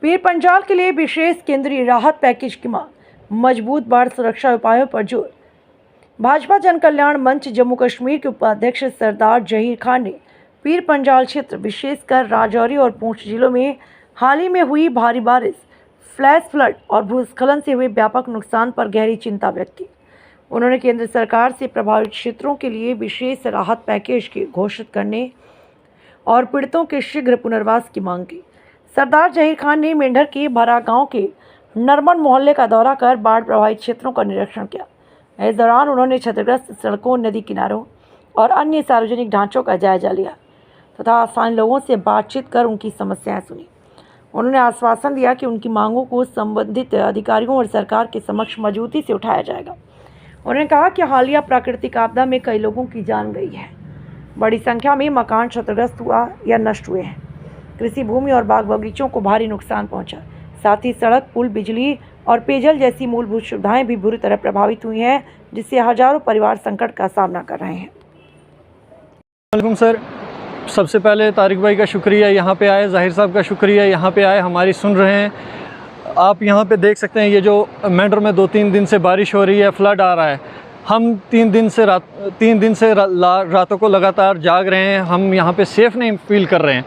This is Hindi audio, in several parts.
पीर पंजाल के लिए विशेष केंद्रीय राहत पैकेज की मांग, मजबूत बाढ़ सुरक्षा उपायों पर जोर। भाजपा जन कल्याण मंच जम्मू कश्मीर के उपाध्यक्ष सरदार जहीर खान ने पीर पंजाल क्षेत्र विशेषकर राजौरी और पूंछ जिलों में हाल ही में हुई भारी बारिश, फ्लैश फ्लड और भूस्खलन से हुए व्यापक नुकसान पर गहरी चिंता व्यक्त की। उन्होंने केंद्र सरकार से प्रभावित क्षेत्रों के लिए विशेष राहत पैकेज की घोषित करने और पीड़ितों के शीघ्र पुनर्वास की मांग की। सरदार जहीर खान ने मेंढर के भरा गांव के नरमन मोहल्ले का दौरा कर बाढ़ प्रभावित क्षेत्रों का निरीक्षण किया। इस दौरान उन्होंने क्षतिग्रस्त सड़कों, नदी किनारों और अन्य सार्वजनिक ढांचों का जायजा लिया तथा स्थानीय लोगों से बातचीत कर उनकी समस्याएं सुनी। उन्होंने आश्वासन दिया कि उनकी मांगों को संबंधित अधिकारियों और सरकार के समक्ष मजबूती से उठाया जाएगा। उन्होंने कहा कि हालिया प्राकृतिक आपदा में कई लोगों की जान गई है, बड़ी संख्या में मकान क्षतिग्रस्त हुआ या नष्ट हुए हैं, कृषि भूमि और बाग बगीचों को भारी नुकसान पहुंचा। साथ ही सड़क, पुल, बिजली और पेयजल जैसी मूलभूत सुविधाएं भी बुरी तरह प्रभावित हुई हैं, जिससे हजारों परिवार संकट का सामना कर रहे हैं। वालेकुम सर, सबसे पहले तारिक भाई का शुक्रिया, यहाँ पे आए, जाहिर साहब का शुक्रिया, यहाँ पे आए, हमारी सुन रहे हैं। आप यहाँ पे देख सकते हैं ये जो मेंढर में 2-3 दिन से बारिश हो रही है, फ्लड आ रहा है। हम 3 दिन से रातों को लगातार जाग रहे हैं। हम यहाँ पे सेफ़ नहीं फील कर रहे हैं।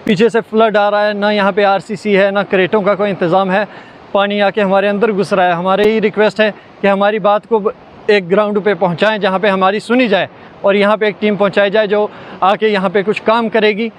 पीछे से फ्लड आ रहा है, ना यहाँ पे आरसीसी है, ना क्रेटों का कोई इंतज़ाम है। पानी आके हमारे अंदर घुस रहा है। हमारे ही रिक्वेस्ट है कि हमारी बात को एक ग्राउंड पे पहुँचाएँ जहाँ पे हमारी सुनी जाए और यहाँ पे एक टीम पहुँचाई जाए जो आके यहाँ पे कुछ काम करेगी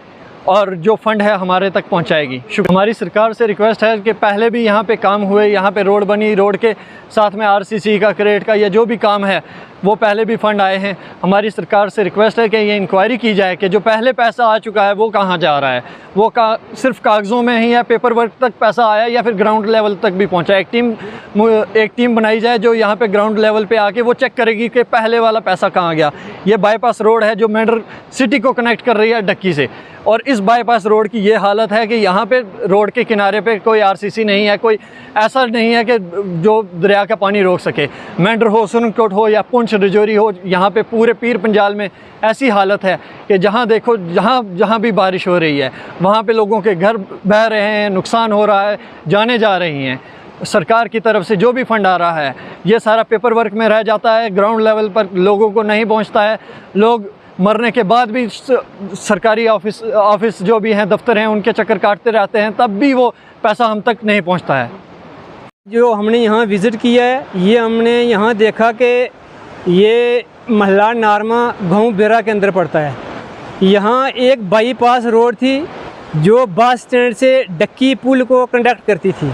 और जो फंड है हमारे तक पहुँचाएगी। हमारी सरकार से रिक्वेस्ट है कि पहले भी यहाँ पे काम हुए, यहाँ पे रोड बनी, रोड के साथ में आरसीसी का, क्रेट का, या जो भी काम है वो पहले भी फंड आए हैं। हमारी सरकार से रिक्वेस्ट है कि ये इंक्वायरी की जाए कि जो पहले पैसा आ चुका है वो कहाँ जा रहा है, वो सिर्फ कागज़ों में ही है, पेपर वर्क तक पैसा आया या फिर ग्राउंड लेवल तक भी पहुँचा। एक टीम बनाई जाए जो यहाँ पे ग्राउंड लेवल पे आके वो चेक करेगी कि पहले वाला पैसा कहाँ गया। ये बाईपास रोड है जो मेंढर सिटी को कनेक्ट कर रही है डक्की से, और इस बाईपास रोड की ये हालत है कि यहाँ पे रोड के किनारे पे कोई आरसीसी नहीं है, कोई ऐसा नहीं है कि जो दरिया का पानी रोक सके। मेंढर हो, सुरनकोट हो या पूंछ राजौरी हो, यहाँ पे पूरे पीर पंजाल में ऐसी हालत है कि जहाँ देखो, जहाँ भी बारिश हो रही है वहाँ पे लोगों के घर बह रहे हैं, नुकसान हो रहा है, जाने जा रही हैं। सरकार की तरफ से जो भी फंड आ रहा है ये सारा पेपर वर्क में रह जाता है, ग्राउंड लेवल पर लोगों को नहीं पहुँचता है। लोग मरने के बाद भी सरकारी ऑफिस जो भी हैं, दफ्तर हैं, उनके चक्कर काटते रहते हैं, तब भी वो पैसा हम तक नहीं पहुंचता है। जो हमने यहाँ विज़िट किया है, ये हमने यहाँ देखा कि ये महला नारमा गाँव बेरा के अंदर पड़ता है। यहाँ एक बाईपास रोड थी जो बस स्टैंड से डक्की पुल को कनेक्ट करती थी।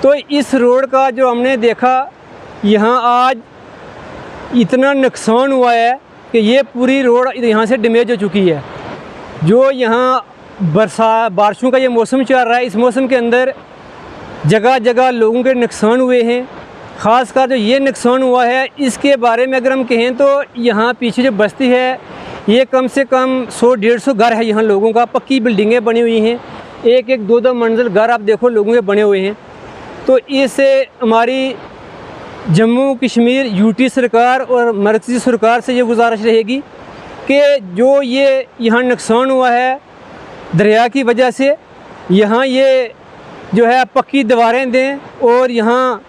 तो इस रोड का जो हमने देखा, यहाँ आज इतना नुकसान हुआ है कि ये पूरी रोड यहाँ से डैमेज हो चुकी है। जो यहाँ बारिशों का ये मौसम चल रहा है, इस मौसम के अंदर जगह जगह लोगों के नुकसान हुए हैं। ख़ासकर जो ये नुकसान हुआ है इसके बारे में अगर हम कहें तो यहाँ पीछे जो बस्ती है ये कम से कम 100-150 घर है यहाँ लोगों का, पक्की बिल्डिंगें बनी हुई हैं, एक 2-2 मंजिल घर आप देखो लोगों के बने हुए हैं। तो इससे हमारी जम्मू कश्मीर यूटी सरकार और मरकज़ी सरकार से ये गुजारिश रहेगी कि जो ये यहाँ नुकसान हुआ है दरिया की वजह से, यहाँ ये जो है पक्की दीवारें दें और यहाँ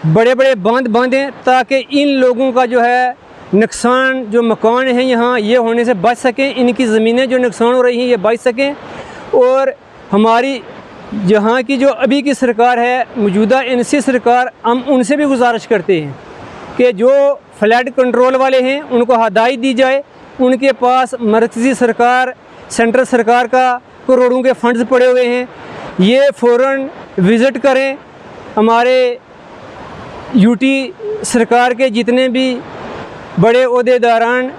बड़े बड़े बांध बांधें ताकि इन लोगों का जो है नुकसान, जो मकान हैं यहाँ, ये होने से बच सकें, इनकी ज़मीनें जो नुकसान हो रही हैं ये बच सकें। और हमारी यहाँ की जो अभी की सरकार है, मौजूदा एनसी सरकार, हम उनसे भी गुजारिश करते हैं कि जो फ्लड कंट्रोल वाले हैं उनको हदायत दी जाए। उनके पास मरकज़ी सरकार, सेंट्रल सरकार का करोड़ों के फंड्स पड़े हुए हैं, ये फ़ौरन विज़िट करें। हमारे यूटी सरकार के जितने भी बड़े ओहदेदारान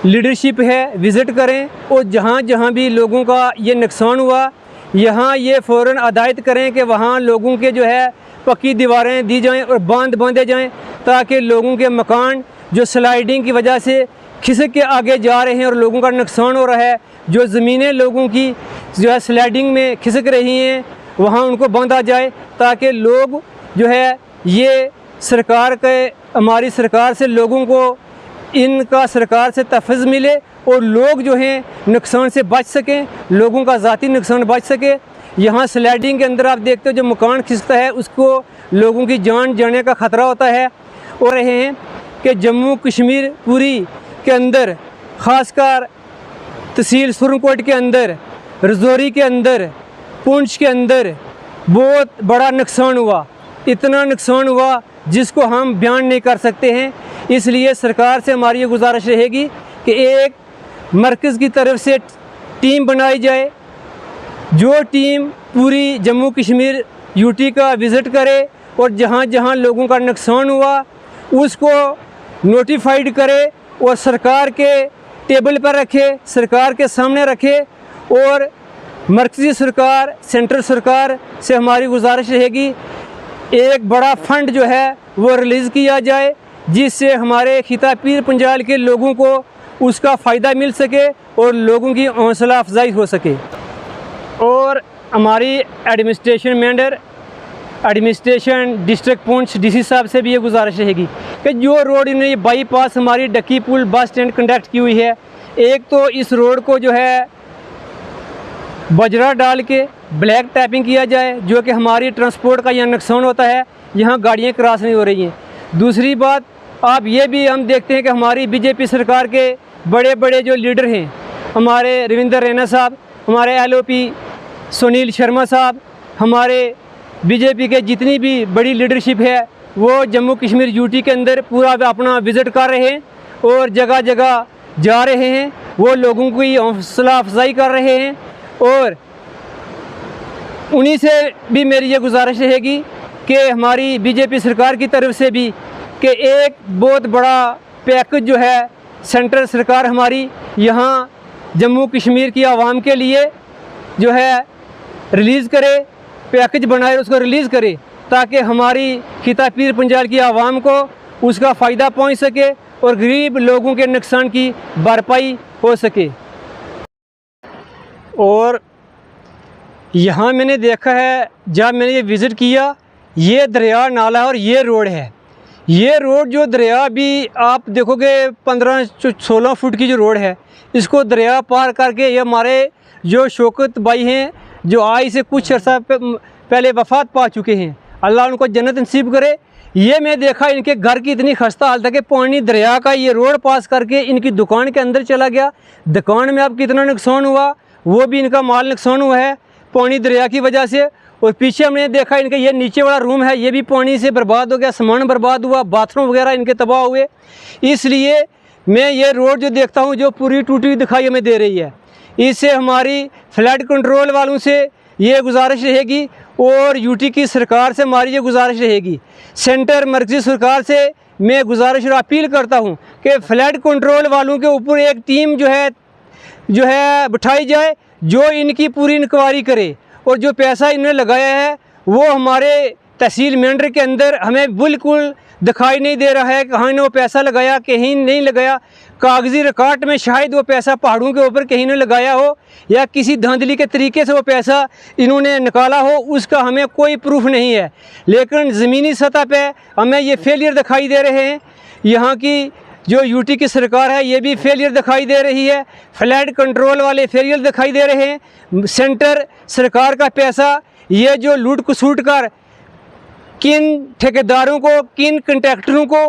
लीडरशिप है विज़िट करें और जहाँ जहाँ भी लोगों का ये नुकसान हुआ यहाँ ये फ़ौरन हदायत करें कि वहाँ लोगों के जो है पक्की दीवारें दी जाएं और बांध बांधे जाएं ताकि लोगों के मकान जो स्लाइडिंग की वजह से खिसक के आगे जा रहे हैं और लोगों का नुकसान हो रहा है, जो ज़मीनें लोगों की जो है स्लाइडिंग में खिसक रही हैं वहाँ उनको बांधा जाए ताकि लोग जो है ये सरकार के, हमारी सरकार से लोगों को इनका सरकार से तहफ़्फ़ुज़ मिले और लोग जो हैं नुकसान से बच सकें, लोगों का ज़ाती नुकसान बच सके। यहाँ स्लाइडिंग के अंदर आप देखते हो जो मकान खिसकता है उसको लोगों की जान जाने का ख़तरा होता है। और रहे हैं कि जम्मू कश्मीर पूरी के अंदर ख़ासकर तहसील सुरनकोट के अंदर, रजौरी के अंदर, पुंछ के अंदर बहुत बड़ा नुकसान हुआ। इतना नुकसान हुआ जिसको हम बयान नहीं कर सकते हैं। इसलिए सरकार से हमारी ये गुजारिश रहेगी कि एक मरकज़ की तरफ से टीम बनाई जाए, जो टीम पूरी जम्मू कश्मीर यूटी का विज़िट करे और जहाँ जहाँ लोगों का नुकसान हुआ उसको नोटिफाइड करे और सरकार के टेबल पर रखे, सरकार के सामने रखे। और मरकज़ी सरकार, सेंट्रल सरकार से हमारी गुजारिश रहेगी एक बड़ा फंड जो है वो रिलीज़ किया जाए, जिससे हमारे खिता पीर पंजाल के लोगों को उसका फ़ायदा मिल सके और लोगों की हौसला अफजाई हो सके। और हमारी एडमिनिस्ट्रेशन डिस्ट्रिक्ट पुंछ डीसी साहब से भी ये गुजारिश रहेगी कि जो रोड इन्होंने ये बाईपास हमारी डक्की पुल बस स्टैंड कंडक्ट की हुई है, एक तो इस रोड को जो है बजरा डाल के ब्लैक टैपिंग किया जाए, जो कि हमारी ट्रांसपोर्ट का यहाँ नुकसान होता है, यहाँ गाड़ियाँ क्रॉस नहीं हो रही हैं। दूसरी बात आप ये भी हम देखते हैं कि हमारी बीजेपी सरकार के बड़े बड़े जो लीडर हैं, हमारे रविंद्र रैना साहब, हमारे एलओपी सुनील शर्मा साहब, हमारे बीजेपी के जितनी भी बड़ी लीडरशिप है वो जम्मू कश्मीर यूटी के अंदर पूरा अपना विज़िट कर रहे हैं और जगह जगह जा रहे हैं, वो लोगों की हौसला अफजाई कर रहे हैं। और उन्हीं से भी मेरी ये गुजारिश रहेगी कि हमारी बीजेपी सरकार की तरफ से भी कि एक बहुत बड़ा पैकेज जो है सेंट्रल सरकार हमारी यहाँ जम्मू कश्मीर की आवाम के लिए जो है रिलीज़ करे, पैकेज बनाए उसको रिलीज़ करे, ताकि हमारी खिता पीर पंजाल की आवाम को उसका फ़ायदा पहुँच सके और गरीब लोगों के नुकसान की भरपाई हो सके। और यहाँ मैंने देखा है जब मैंने ये विज़िट किया, ये दरिया नाला और ये रोड है। ये रोड जो दरिया भी आप देखोगे 15-16 फुट की जो रोड है, इसको दरिया पार करके ये हमारे जो शौकत भाई हैं जो आज से कुछ अर्सा पहले वफ़ात पा चुके हैं, अल्लाह उनको जन्नत नसीब करे। ये मैं देखा इनके घर की इतनी खस्ता हालत है कि पानी दरिया का ये रोड पास करके इनकी दुकान के अंदर चला गया। दुकान में अब कितना नुकसान हुआ, वो भी इनका माल नुकसान हुआ है पानी दरिया की वजह से। और पीछे हमने देखा इनका ये नीचे वाला रूम है, ये भी पानी से बर्बाद हो गया, सामान बर्बाद हुआ, बाथरूम वगैरह इनके तबाह हुए। इसलिए मैं ये रोड जो देखता हूँ जो पूरी टूटी हुई दिखाई हमें दे रही है, इससे हमारी फ्लड कंट्रोल वालों से ये गुजारिश रहेगी और यूटी की सरकार से हमारी ये गुजारिश रहेगी, सेंटर मरकज़ी सरकार से मैं गुजारिश और अपील करता हूँ कि फ्लड कंट्रोल वालों के ऊपर एक टीम जो है बिठाई जाए, जो इनकी पूरी इंक्वायरी करे और जो पैसा इन्होंने लगाया है वो हमारे तहसील मेंढर के अंदर हमें बिल्कुल दिखाई नहीं दे रहा है कहाँ इन्होंने वो पैसा लगाया, कहीं नहीं लगाया। कागज़ी रिकॉर्ड में शायद वो पैसा पहाड़ों के ऊपर कहीं ने लगाया हो या किसी धांधली के तरीके से वो पैसा इन्होंने निकाला हो, उसका हमें कोई प्रूफ नहीं है। लेकिन ज़मीनी सतह पे हमें ये फेलियर दिखाई दे रहे हैं। यहाँ की जो यूटी की सरकार है ये भी फेलियर दिखाई दे रही है, फ्लड कंट्रोल वाले फेलियर दिखाई दे रहे हैं। सेंटर सरकार का पैसा ये जो लूट खसूट कर किन ठेकेदारों को, किन कंट्रैक्टरों को,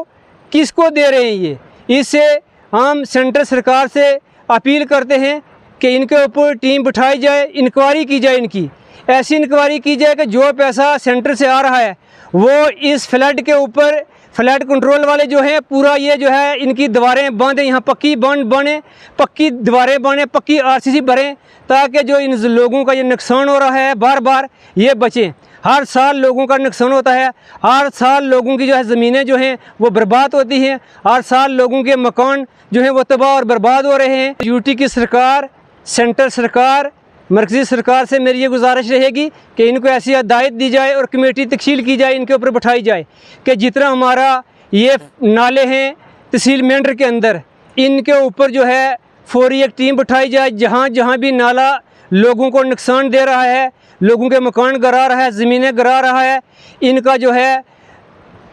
किसको दे रहे हैं ये। इससे हम सेंटर सरकार से अपील करते हैं कि इनके ऊपर टीम बिठाई जाए, इंक्वायरी की जाए, इनकी ऐसी इंक्वायरी की जाए कि जो पैसा सेंटर से आ रहा है वो इस फ्लड के ऊपर, फ्लड कंट्रोल वाले जो हैं पूरा ये जो है इनकी दीवारें बांधें, यहाँ पक्की बांध बने, पक्की दीवारें बने, पक्की आरसीसी भरें, ताकि जो इन लोगों का ये नुकसान हो रहा है बार बार ये बचें। हर साल लोगों का नुकसान होता है, हर साल लोगों की जो है ज़मीनें जो हैं वो बर्बाद होती हैं, हर साल लोगों के मकान जो हैं वो तबाह और बर्बाद हो रहे हैं। यूटी की सरकार, सेंटर सरकार, मरकज़ी सरकार से मेरी ये गुजारिश रहेगी कि इनको ऐसी हिदायत दी जाए और कमेटी तश्कील की जाए, इनके ऊपर बिठाई जाए कि जितना हमारा ये नाले हैं तहसील मेंढर के अंदर, इनके ऊपर जो है फौरी एक टीम बिठाई जाए। जहाँ जहाँ भी नाला लोगों को नुकसान दे रहा है, लोगों के मकान गिरा रहा है, ज़मीनें गिरा रहा है, इनका जो है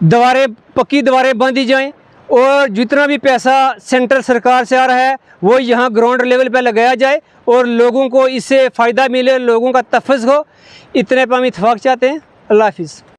दीवारें, पक्की दीवारें बांधी जाएं और जितना भी पैसा सेंट्रल सरकार से आ रहा है वो यहाँ ग्राउंड लेवल पे लगाया जाए और लोगों को इससे फ़ायदा मिले, लोगों का तहफ़्फ़ुज़ हो। इतने पर हम इत्तफ़ाक़ चाहते हैं। अल्लाह हाफ़िज़।